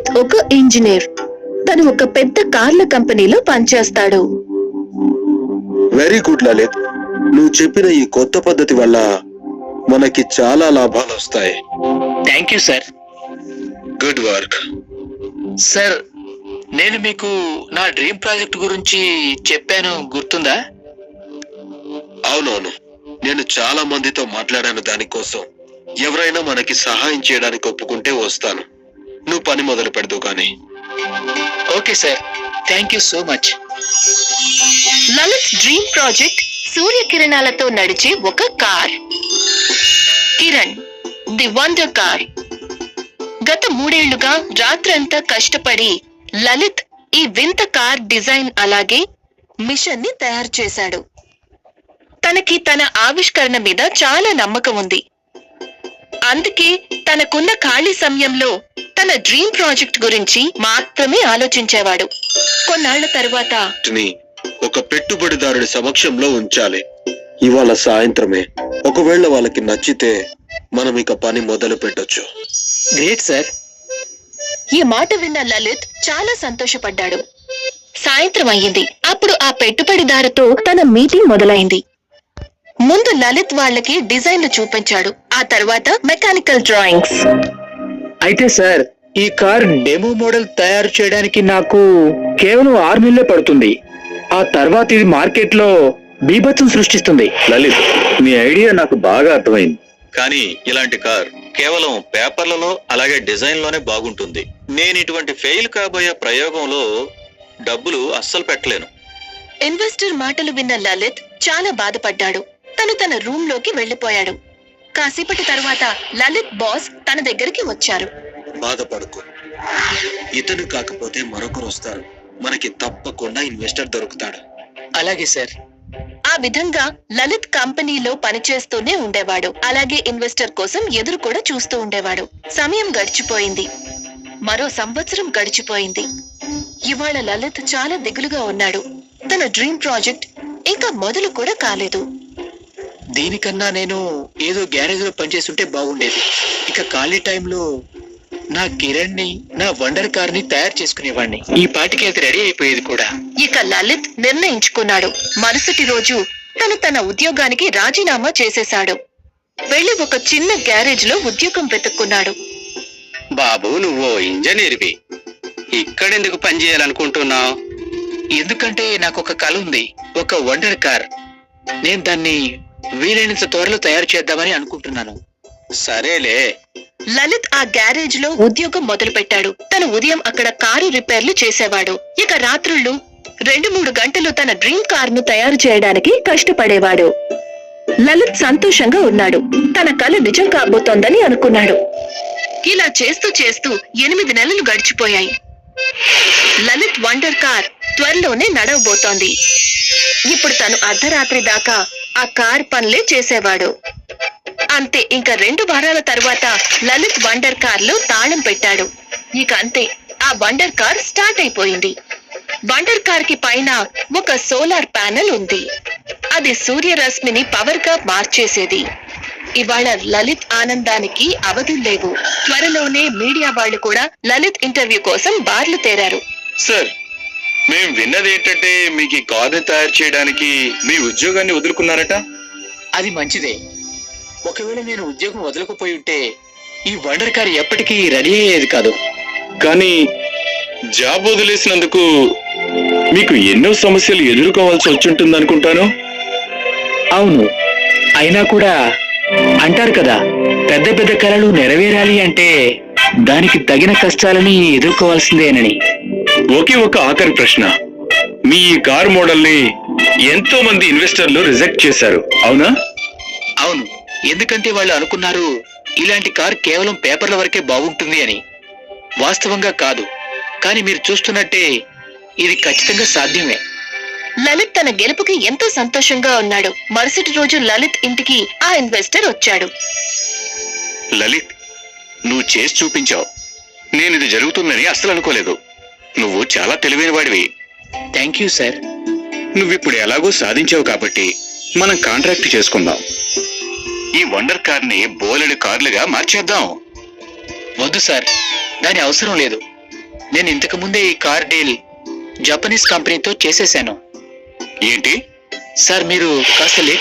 లలిత్ ఒక ఇంజనీర్. తను ఒక పెద్ద కార్ల కంపెనీలో పనిచేస్తాడు. వెరీ గుడ్ లలిత్, నువ్వు చెప్పిన ఈ కొత్త పద్ధతి వల్ల మనకి చాలా లాభాలు వస్తాయి. Thank you sir. Good work. Sir, నేను మీకు నా డ్రీమ్ ప్రాజెక్ట్ గురించి చెప్పాను, గుర్తుందా? అవునవును, నేను చాలా మందితో మాట్లాడాను దానికోసం. ఎవరైనా మనకి సహాయం చేయడానికి ఒప్పుకుంటే వస్తాను. నువ్వు పని మొదలు పెడదు కానీ. Okay sir, thank you so much. Lalit dream project సూర్యకిరణాలతో నడిచే ఒక car. Kiran, the wonder car. గత 3 ఏళ్లుగా రాత్రంతా కష్టపడి లలిత్ ఈ వింత కార్ డిజైన్ అలాగే మిషన్ ని తయారు చేశాడు. తనకి తన ఆవిష్కరణ మీద చాలా నమ్మకం ఉంది. అందుకే తనకున్న ఖాళీ సమయంలో తన డ్రీమ్ ప్రాజెక్ట్ గురించి మాత్రమే ఆలోచించేవాడు. కొన్నాళ్ల తరువాత ఒక పెట్టుబడిదారుడి సమక్షంలో ఉంచాలి. ఇవాళ సాయంత్రమే. ఒకవేళ వాళ్ళకి నచ్చితే మనం ఇక పని మొదలు పెట్టొచ్చు. Great sir. ఈ మాట విన్న లలిత్ చాలా సంతోషపడ్డాడు. సాయంత్రం అయ్యింది. అప్పుడు ఆ పెట్టుబడిదారుతో తన మీటింగ్ మొదలైంది. ముందు లలిత్ వాళ్ళకి డిజైన్లు చూపించాడు. ఆ తర్వాత మెకానికల్ డ్రాయింగ్స్. అయితే సార్, ఈ కార్ డెమో మోడల్ తయారు చేయడానికి నాకు కేవలం 6 నెలలే పడుతుంది. ఆ తర్వాత ఇది మార్కెట్ లో బీభత్సం సృష్టిస్తుంది. లలిత్, మీ ఐడియా నాకు బాగా అర్థమైంది. కానీ ఇలాంటి కార్ కేవలం పేపర్లలో అలాగే డిజైన్ లోనే బాగుంటుంది. నేను ఇటువంటి ఫెయిల్ కాబోయే ప్రయోగంలో డబ్బులు అస్సలు పెట్టలేను. ఇన్వెస్టర్ మాటలు విన్న లలిత్ చాలా బాధపడ్డాడు. తను తన రూమ్ లోకి వెళ్లిపోయాడు. కాసేపటి తరువాత లలిత్ బాస్ తన దగ్గరికి వచ్చారు. బాధపడకు, ఇతను కాకపోతే మరొకరు వస్తారు. మనకి తప్పకుండా ఇన్వెస్టర్ దొరుకుతాడు. అలాగే సార్. ఆ విధంగా లలిత్ కంపెనీలో పనిచేస్తూనే ఉండేవాడు. అలాగే ఇన్వెస్టర్ కోసం ఎదురు కూడా చూస్తూ ఉండేవాడు. సమయం గడిచిపోయింది. మరో సంవత్సరం గడిచిపోయింది. ఇవాళ లలిత్ చాలా దిగులుగా ఉన్నాడు. తన డ్రీమ్ ప్రాజెక్ట్ ఇంకా మొదలు కూడా కాలేదు. దీనికన్నా నేను ఏదో గ్యారేజ్ లో పనిచేస్తుంటే బాగుండేది. ఇక ఖాళీ టైంలో నా కిరణ్ ని, నా వండర్ కార్ ని తయారు చేసుకునేవాడిని. ఈ పాటికి అది రెడీ అయిపోయేది కూడా. ఇక లలిత్ నిర్ణయించుకున్నాడు. మరుసటి రోజు తను తన ఉద్యోగానికి రాజీనామా చేసేశాడు. వెళ్లి ఒక చిన్న గ్యారేజ్ లో ఉద్యోగం వెతుక్కున్నాడు. బాబు, నువ్వు ఇంజనీర్వి, ఇక్కడెందుకు పని చేయాలనుకుంటున్నావు? ఎందుకంటే నాకు ఒక కల ఉంది, ఒక వండర్ కార్. నేను దాన్ని వీలైనంత త్వరలో తయారు చేద్దామని అనుకుంటున్నాను. సరేలే. లలిత్ ఆ గ్యారేజ్ లో ఉద్యోగం మొదలు పెట్టాడు. తను ఉదయం అక్కడ కారు రిపేర్లు చేసేవాడు. ఇక రాత్రుళ్ళు 2-3 గంటలు తన డ్రీమ్ కార్ ను తయారు చేయడానికి కష్టపడేవాడు. లలిత్ సంతోషంగా ఉన్నాడు. తన కల నిజం కాబోతోందని అనుకున్నాడు. ఇలా చేస్తూ చేస్తూ 8 నెలలు గడిచిపోయాయి. లలిత్ వండర్ కార్ త్వరలోనే నడవబోతోంది. ఇప్పుడు తను అర్ధరాత్రి దాకా ఆ కార్ పనులే చేసేవాడు. అంతే. ఇంకా 2 వారాల తరువాత లలిత్ వండర్ కార్ లో తాళం పెట్టాడు. ఇక అంతే, ఆ వండర్ కార్ స్టార్ట్ అయిపోయింది. వండర్ కార్ కి పైన ఒక సోలార్ ప్యానెల్ ఉంది. అది సూర్యరశ్మిని పవర్ గా మార్చేసేది. ఇవాళ లలిత్ ఆనందానికి అవధులు లేవు. త్వరలోనే మీడియా వాళ్ళు కూడా లలిత్ ఇంటర్వ్యూ కోసం బార్లు తేరారు. సార్, మేము విన్నది ఏంటంటే మీకు ఈ కార్ని తయారు చేయడానికి మీ ఉద్యోగాన్ని వదులుకున్నారట. అది మంచిదే. ఒకవేళ నేను ఉద్యోగం వదలకపోయి ఉంటే ఈ వండర్ కార్ ఎప్పటికీ రెడీ అయ్యేది కాదు. కానీ జాబ్ వదిలేసినందుకు మీకు ఎన్నో సమస్యలు ఎదుర్కోవాల్సి వచ్చుంటుంది అనుకుంటాను. అవును, అయినా కూడా అంటారు కదా, పెద్ద పెద్ద కలలు నెరవేరాలి అంటే దానికి తగిన కష్టాలని ఎదుర్కోవాల్సిందేనని. ఒకే ఒక ఆఖరి ప్రశ్న. మీ ఈ కార్ మోడల్ ని ఎంతో మంది ఇన్వెస్టర్లు రిజెక్ట్ చేశారు, అవునా? అవును, ఎందుకంటే వాళ్ళు అనుకున్నారు ఇలాంటి కార్ కేవలం పేపర్ల వరకే బాగుంటుంది అని. వాస్తవంగా కాదు. కానీ మీరు చూస్తున్నట్టే ఇది ఖచ్చితంగా సాధ్యమే. లలిత్ తన గెలుపుకి ఎంతో సంతోషంగా ఉన్నాడు. మరుసటి రోజు లలిత్ ఇంటికి ఆ ఇన్వెస్టర్ వచ్చాడు. లలిత్, నువ్వు చేసి చూపించావు. నేను ఇది జరుగుతుందని అస్సలు అనుకోలేదు. నువ్వు చాలా తెలివైన వాడివి. Thank you sir. నువ్విప్పుడు ఎలాగో సాధించావు కాబట్టి మనం కాంట్రాక్ట్ చేసుకుందాం. ఈ వండర్ కార్ ని బోలెడు కార్లుగా మార్చేద్దాం. వద్దు సార్, దాని అవసరం లేదు. నేను ఇంతకు ముందే ఈ కార్ డీల్ జపనీస్ కంపెనీతో చేసేశాను. ఏంటి? సార్ మీరు కాస్త లేట్